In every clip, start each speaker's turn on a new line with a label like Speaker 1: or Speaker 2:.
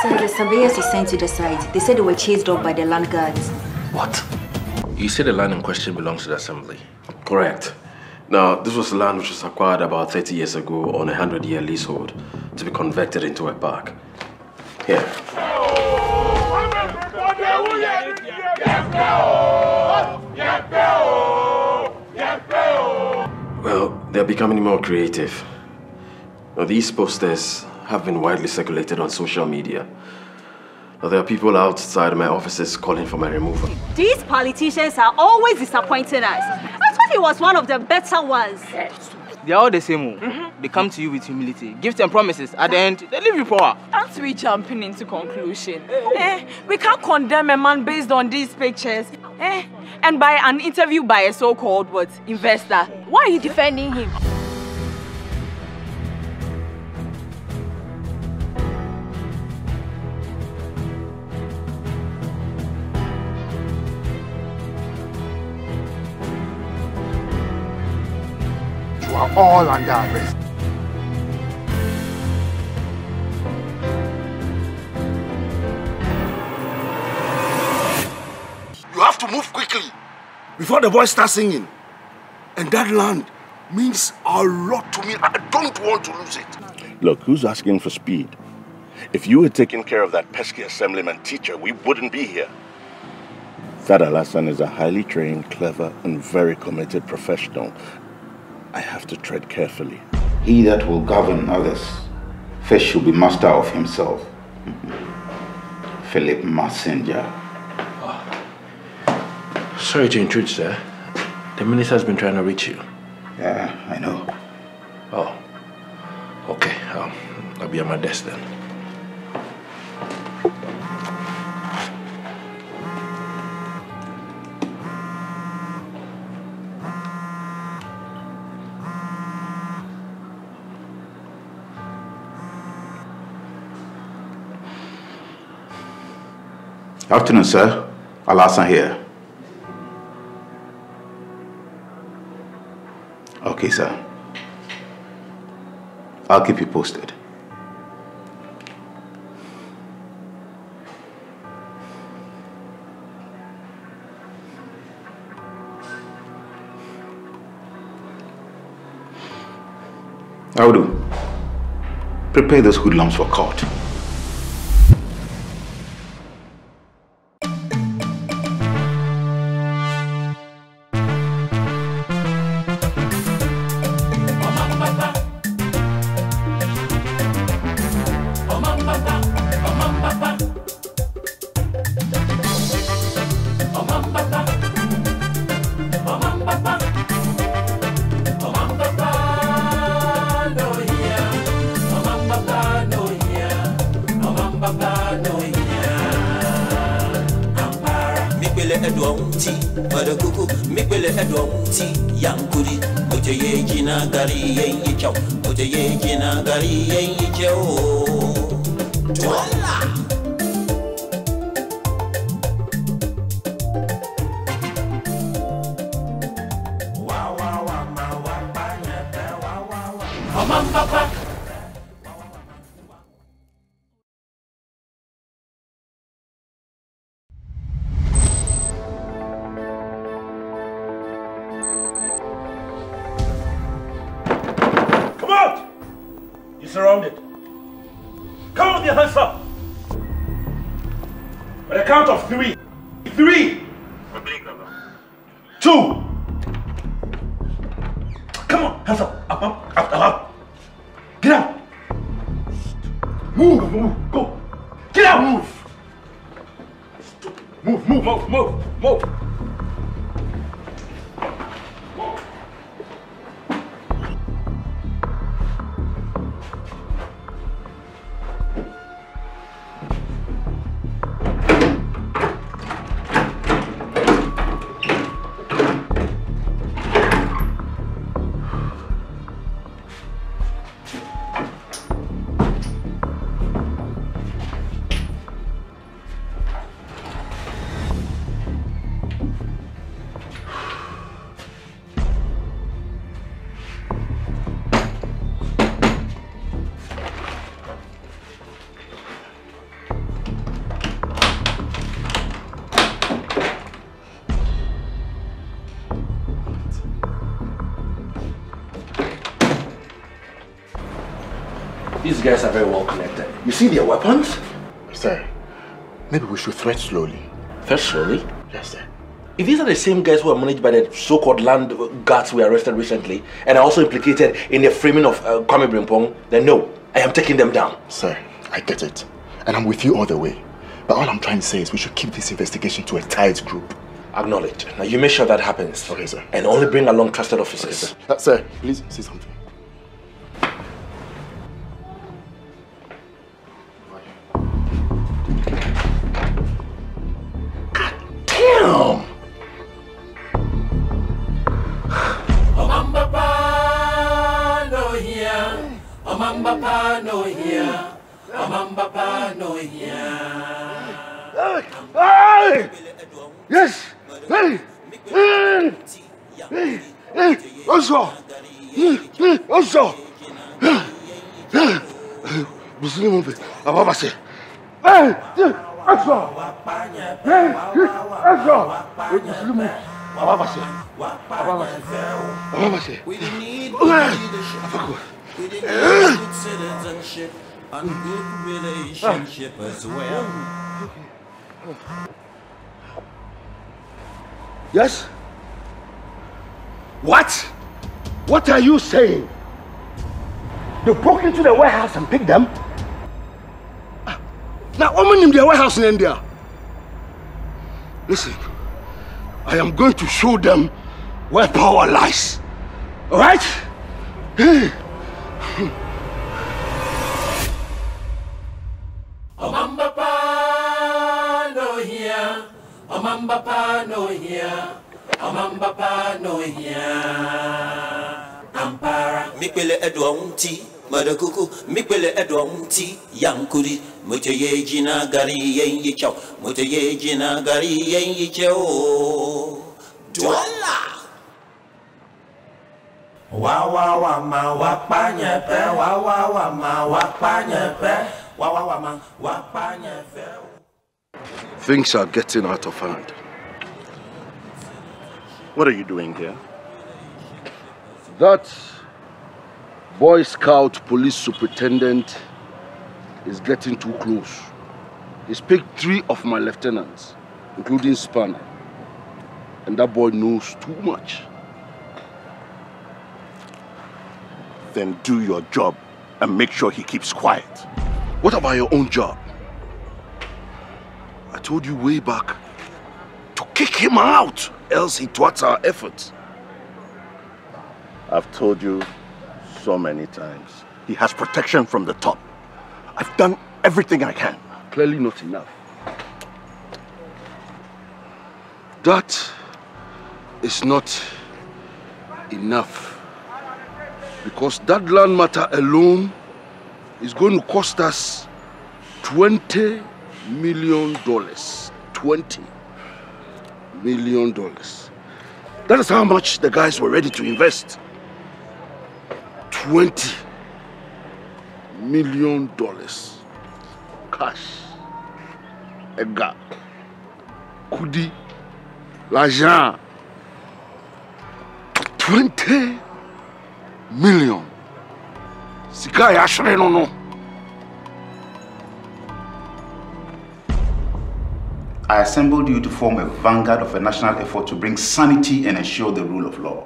Speaker 1: Sir, the surveyors you sent to the site, they said they were chased off by the land guards.
Speaker 2: What? You said the land in question belongs to the assembly?
Speaker 3: Correct. Now, this was land which was acquired about 30 years ago on a 100-year leasehold to be converted into a park. Here. Well, they're becoming more creative. Now, these posters have been widely circulated on social media. Now, there are people outside my offices calling for my removal.
Speaker 4: These politicians are always disappointing us. I thought he was one of the better ones.
Speaker 5: They're all the same. They come to you with humility, give them promises. At the end, they leave you poor.
Speaker 6: Aren't we jumping into conclusion? We can't condemn a man based on these pictures. And by an interview by a so-called investor. Why are you defending him?
Speaker 7: You are all under arrest. You have to move quickly before the boys start singing. And that land means a lot to me. I don't want to lose it.
Speaker 8: Look, who's asking for speed? If you had taken care of that pesky assemblyman teacher, we wouldn't be here. That Alassane is a highly trained, clever, and very committed professional. I have to tread carefully.
Speaker 9: He that will govern others first should be master of himself. Philip Messenger.
Speaker 2: Sorry to intrude, sir. The minister's been trying to reach you.
Speaker 9: Yeah, I know.
Speaker 2: Oh, okay. I'll be at my desk then.
Speaker 9: Afternoon, sir. Alassane here. Okay, sir. I'll keep you posted. Audu, prepare those hoodlums for court.
Speaker 10: Surrounded. Come on with your hands up. At the count of 3. 3. 2. Come on, hands up. Up. Get out. Move. Go. Get out. Move.
Speaker 2: these guys are very well connected. You see their weapons?
Speaker 8: Sir, maybe we should thread slowly.
Speaker 2: Thread slowly?
Speaker 8: Yes, sir.
Speaker 2: If these are the same guys who are managed by the so-called land guards we arrested recently and are also implicated in the framing of Kwame Brimpong, then no, I am taking them down.
Speaker 8: Sir, I get it. And I'm with you all the way. But all I'm trying to say is we should keep this investigation to a tight group.
Speaker 2: Acknowledged. Now you make sure that happens.
Speaker 8: Okay, sir.
Speaker 2: And only bring along trusted officers.
Speaker 8: Okay, sir, please say something.
Speaker 2: Damn!
Speaker 11: Omanbapa no here. Omanbapa no here. Omanbapa no here.
Speaker 7: Hey! Yes! Hey! Hey! Hey! Hey! Also! Also! Muslim Ababase. Hey! Also! Hey! Also! Muslim Ababase. Ababase.
Speaker 11: We need leadership. We need good citizenship and good relationship as well.
Speaker 7: Yes? What? What are you saying? They broke into the warehouse and picked them? Now, I'm in their warehouse in India. Listen, I am going to show them where power lies. All right?
Speaker 11: Omanbapa no here. Omanbapa no here. Omanbapa no here. Ampara mikpele edwonti madakuku mikpele edwonti yankuri muteye jina gari yenyi chaw muteye jina gari yenyi chaw dola wa ma wa panye pe wa ma wa panye pe wa ma wa panye pe.
Speaker 7: Things are getting out of hand.
Speaker 8: What are you doing here?
Speaker 7: That Boy Scout police superintendent is getting too close. He's picked 3 of my lieutenants, including Spanner. And that boy knows too much.
Speaker 8: Then do your job and make sure he keeps quiet.
Speaker 7: What about your own job? I told you way back to kick him out, else he thwarts our efforts.
Speaker 8: I've told you so many times. He has protection from the top. I've done everything I can.
Speaker 7: Clearly not enough. That is not enough. Because that land matter alone is going to cost us $20 million. $20 million. That is how much the guys were ready to invest. $20 million. Cash. Edgar. Kudi. L'argent. 20 million. Sika yashre no.
Speaker 9: I assembled you to form a vanguard of a national effort to bring sanity and ensure the rule of law.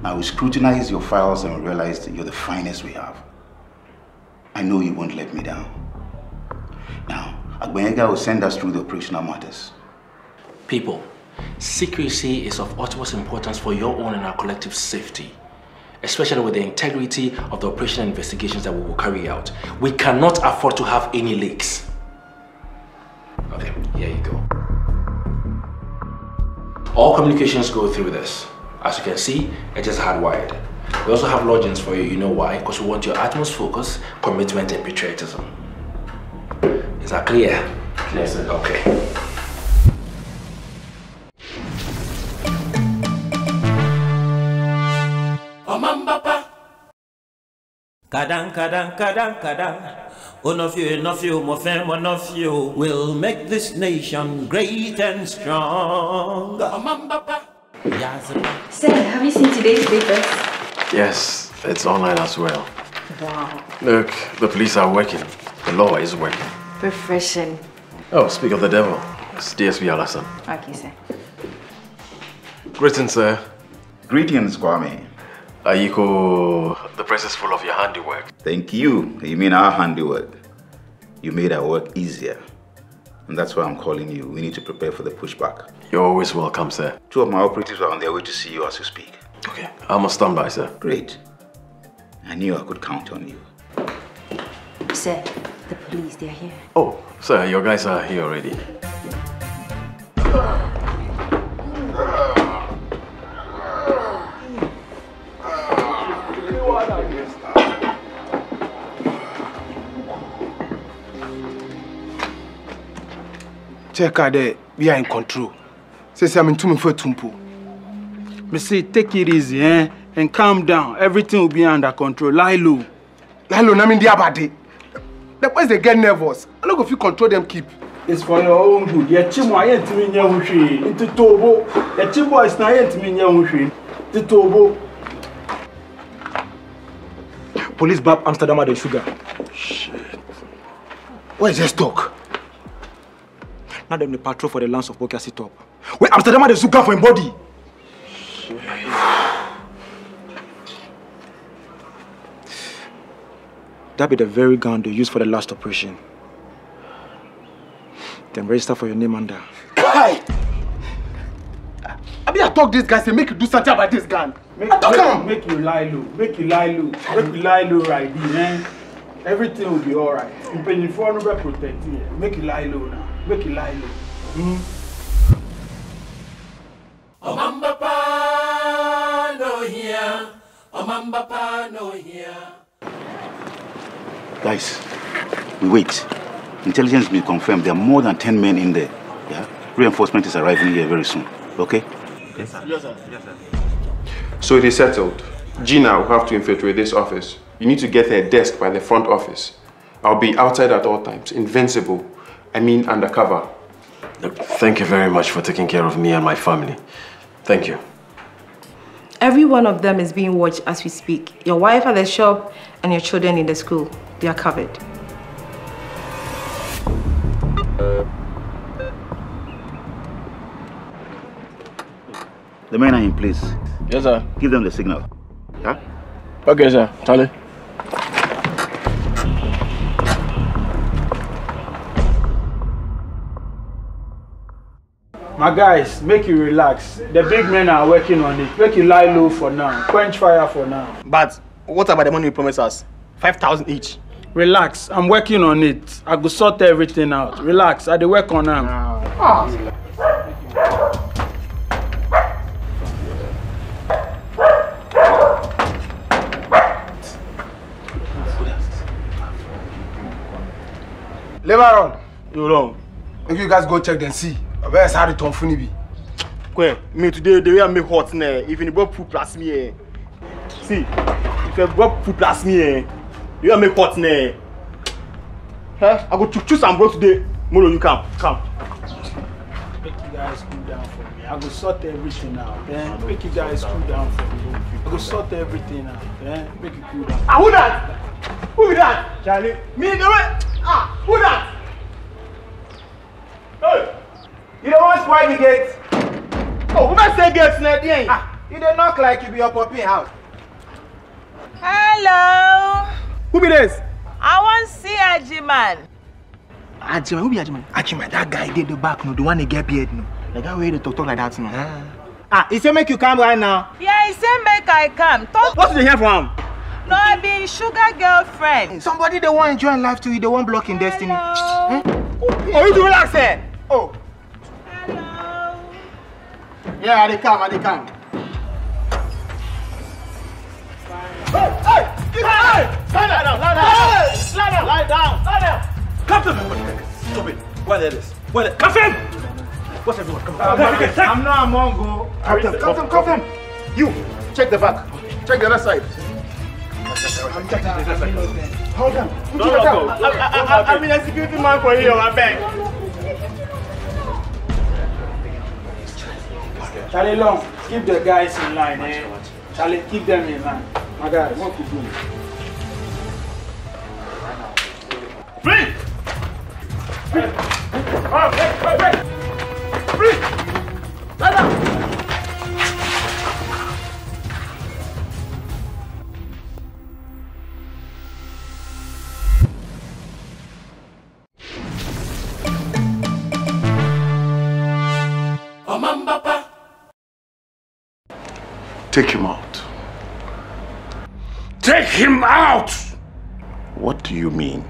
Speaker 9: Now we scrutinized your files and realized that you're the finest we have. I know you won't let me down. Now, Agbenyega will send us through the operational matters.
Speaker 2: People, secrecy is of utmost importance for your own and our collective safety, especially with the integrity of the operational investigations that we will carry out. We cannot afford to have any leaks. Okay, here you go. All communications go through this. As you can see, it is hardwired. We also have logins for you. You know why? Because we want your utmost focus, commitment, and patriotism. Is that clear?
Speaker 9: Yes, sir.
Speaker 2: Okay.
Speaker 11: Omanbapa. Kadang. One of you, my friend, one of you will make this nation great and strong. Omanbapa.
Speaker 1: Sir, have you seen today's papers?
Speaker 3: Yes, it's online as well.
Speaker 1: Wow.
Speaker 3: Look, the police are working. The law is working.
Speaker 1: Refreshing.
Speaker 3: Oh, speak of the devil. It's DSP Alasan.
Speaker 1: Okay, sir.
Speaker 3: Greetings, sir.
Speaker 9: Greetings, Kwame.
Speaker 3: Ayiko, the press is full of your handiwork.
Speaker 9: Thank you. You mean our handiwork? You made our work easier. And that's why I'm calling you. We need to prepare for the pushback.
Speaker 3: You're always welcome, sir.
Speaker 9: 2 of my operatives are on their way to see you as you speak.
Speaker 3: Okay, I'm on standby, sir.
Speaker 9: Great. I knew I could count on you.
Speaker 1: Sir, the police, they're here.
Speaker 3: Oh, sir, your guys are here already.
Speaker 12: Check out there, we are in control. Say I'm in too for tumpo. Me say take it easy, and calm down. Everything will be under control. Lie low. Lie low, I mean the abade. The boys they get nervous. I don't go if you control them keep. It's for your own good. Your chimo ain't me nyawushi. Into tobo. Your chimo is not ain't me nyawushi. Into tobo. Police bab Amsterdam at the sugar. Shit. Where's this talk? Now them the patrol for the lands of Bokasi top. Where Amsterdam had a sugar for him body. That be the very gun they used for the last operation. Then register for your name under. Kai! I talk this guy say make you do something about this gun. Make you lie low. Make you lie low. Make you lie low right there. Everything will be alright. You pay for no protect you. Make you lie low now. Make you lie low.
Speaker 11: Omanbapa no here. Omanbapa no here.
Speaker 9: Guys, we wait. Intelligence will confirm there are more than 10 men in there. Yeah? Reinforcement is arriving here very soon. Okay?
Speaker 10: Yes, sir. Yes, sir. Yes, sir. So it is settled. Gina will have to infiltrate this office. You need to get her desk by the front office. I'll be outside at all times, invincible. I mean undercover.
Speaker 3: Look, thank you very much for taking care of me and my family. Thank you.
Speaker 13: Every one of them is being watched as we speak. Your wife at the shop and your children in the school. They are covered.
Speaker 9: The men are in place.
Speaker 5: Yes, sir.
Speaker 9: Give them the signal. Huh?
Speaker 5: Okay, sir. Charlie.
Speaker 12: My guys, make you relax. The big men are working on it. Make you lie low for now. Quench fire for now.
Speaker 5: But what about the money you promised us? 5,000 each.
Speaker 12: Relax. I'm working on it. I go sort everything out. Relax. I dey work on them. Lebaron.
Speaker 5: You wrong.
Speaker 12: If you guys go check and see. Where's Harry Tom Funibi?
Speaker 5: Me today the way I make hot now. If you brought food plus me, see, if you brought food plus me, you make hot now. Huh? I go to choose some bro today. Molo, you come.
Speaker 12: Make you guys cool down for me. I go sort everything out. Make you guys cool down for me. I go sort everything out. Make you cool down.
Speaker 5: Who that? Who is that? Charlie. Me the way. Who that? Hey.
Speaker 12: You don't want spoil the gate.
Speaker 5: Oh, who might say gates now?
Speaker 12: You don't knock like you be your puppy house.
Speaker 6: Hello.
Speaker 12: Who be this?
Speaker 6: I want to see Ajiman.
Speaker 12: Ajiman, who be Ajiman? Ajiman, that guy did the back, no, the one that get beard, no. The guy where they talk like that, no.
Speaker 5: He said make you come right now.
Speaker 6: Yeah, he said make I come.
Speaker 5: What did you hear from him?
Speaker 6: No, I be sugar girlfriend.
Speaker 12: Somebody they want enjoy life too, they want blocking destiny.
Speaker 5: Oh, you do relax there. Oh.
Speaker 6: Hello.
Speaker 12: Yeah, they come.
Speaker 5: Hey! Lie down. Come to me. Stop it. What is this? Come in. What's everyone? Come on.
Speaker 12: I'm not a Mongo. Come them.
Speaker 5: You, check the back. Check the other side.
Speaker 12: I'm checking the other side. Hold on.
Speaker 5: I'm in a security man for you, I beg.
Speaker 12: Charlie Long, keep the guys in line, Charlie, keep them in line. My guys, what you doing?
Speaker 11: Omanbapa.
Speaker 7: Take him out.
Speaker 8: Take him out! What do you mean?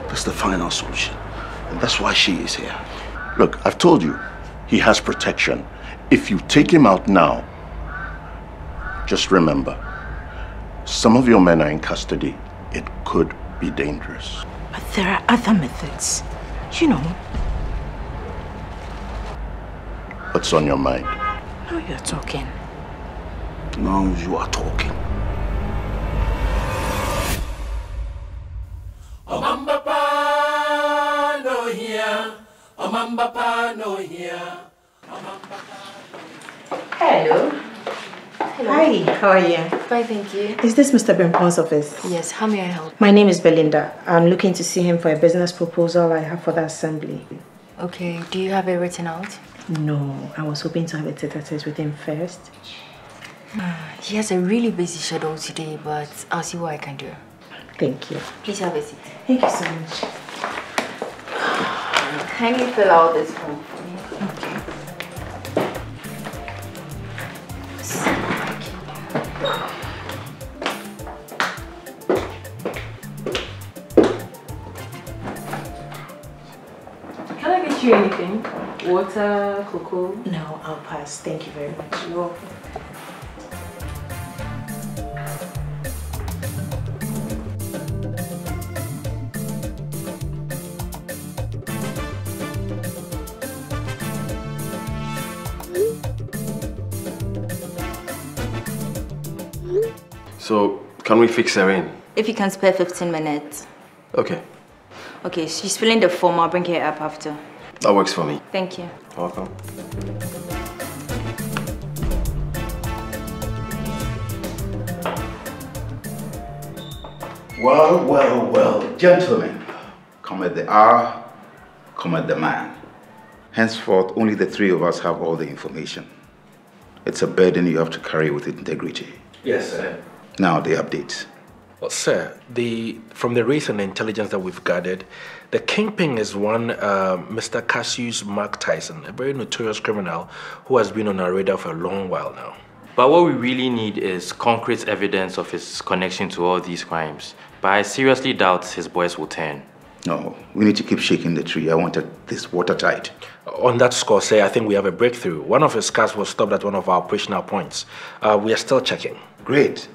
Speaker 7: That's the final solution. And that's why she is here.
Speaker 8: Look, I've told you, he has protection. If you take him out now, just remember, some of your men are in custody. It could be dangerous.
Speaker 13: But there are other methods. You know.
Speaker 8: What's on your mind?
Speaker 13: Now you're talking.
Speaker 7: Now you are talking.
Speaker 11: Omanbapa no here. Omanbapa no here.
Speaker 13: Hello. Hi, how are you?
Speaker 1: Fine, thank you.
Speaker 13: Is this Mr. Brimpong's office?
Speaker 1: Yes, how may I help?
Speaker 13: My name is Belinda. I'm looking to see him for a business proposal I have for the assembly.
Speaker 1: Okay, do you have it written out?
Speaker 13: No, I was hoping to have a tete-a-tete with him first.
Speaker 1: He has a really busy schedule today, but I'll see what I can do.
Speaker 13: Thank you.
Speaker 1: Please have a seat.
Speaker 13: Thank you so much.
Speaker 1: Kindly fill out this form for me.
Speaker 13: Okay.
Speaker 6: Can I get you anything? Water, cocoa?
Speaker 13: No, I'll pass. Thank you very much.
Speaker 6: You're welcome.
Speaker 3: So, can we fix her in?
Speaker 1: If you can spare 15 minutes.
Speaker 3: Okay,
Speaker 1: Okay, she's filling the form. I'll bring her up after.
Speaker 3: that works for me.
Speaker 1: Thank you.
Speaker 3: Welcome.
Speaker 9: Well, well, well, gentlemen, come at the hour, come at the man. Henceforth, only the three of us have all the information. It's a burden you have to carry with integrity.
Speaker 2: Yes, sir.
Speaker 9: Now, the updates.
Speaker 2: Well, sir, from the recent intelligence that we've gathered, the kingpin is one Mr. Cassius Mark Tyson, a very notorious criminal who has been on our radar for a long while now.
Speaker 14: But what we really need is concrete evidence of his connection to all these crimes. But I seriously doubt his boys will turn.
Speaker 9: No, we need to keep shaking the tree. I wanted this watertight.
Speaker 2: On that score, sir, I think we have a breakthrough. One of his cars was stopped at one of our operational points. We are still checking.
Speaker 9: Great.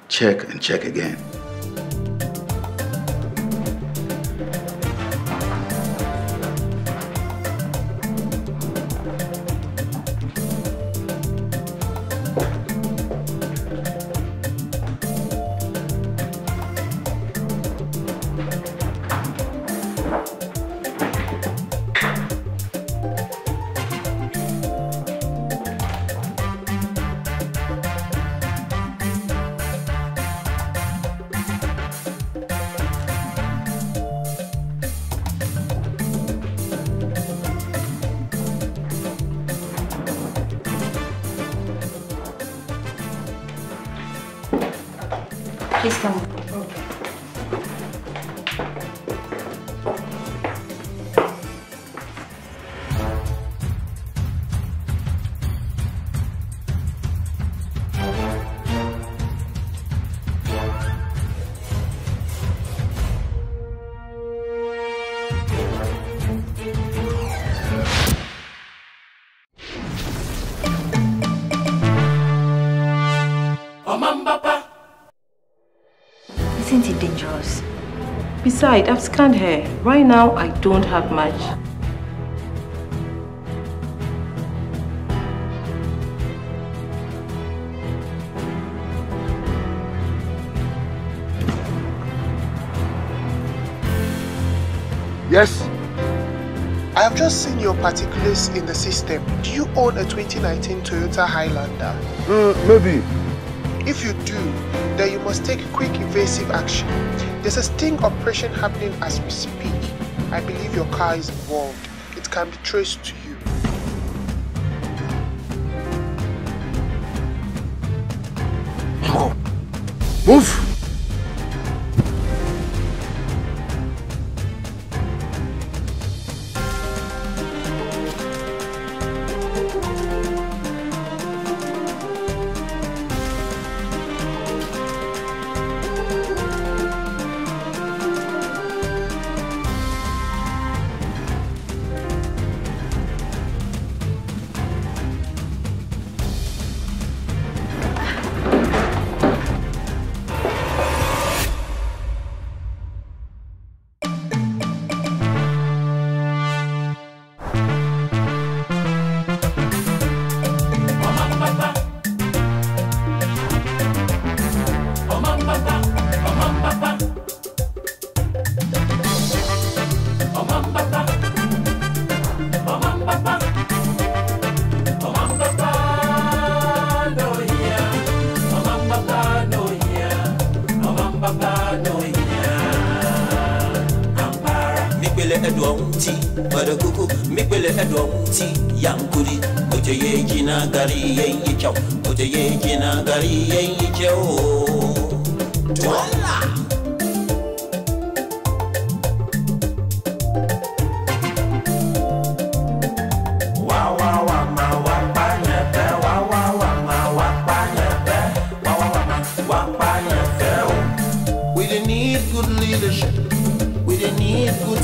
Speaker 9: Check and check again.
Speaker 1: Please come.
Speaker 11: Omanbapa.
Speaker 1: Isn't it dangerous?
Speaker 13: Besides, I've scanned her. Right now, I don't have much.
Speaker 15: Yes? I have just seen your particulars in the system. Do you own a 2019 Toyota Highlander?
Speaker 7: Maybe.
Speaker 15: If you do, then you must take quick evasive action. There's a sting operation happening as we speak. I believe your car is involved. It can be traced to you.
Speaker 12: Move!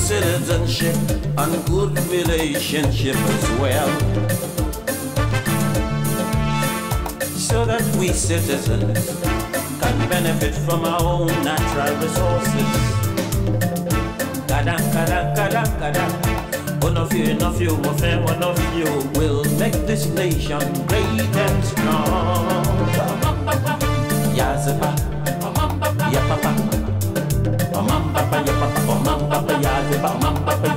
Speaker 11: Citizenship and good relationship as well, so that we citizens can benefit from our own natural resources. One of you, my friend, one of you will make this nation great and strong. Yazaba, ya papa. Omanbapa, ya papa, Omanbapa, ya ziba, Omanbapa,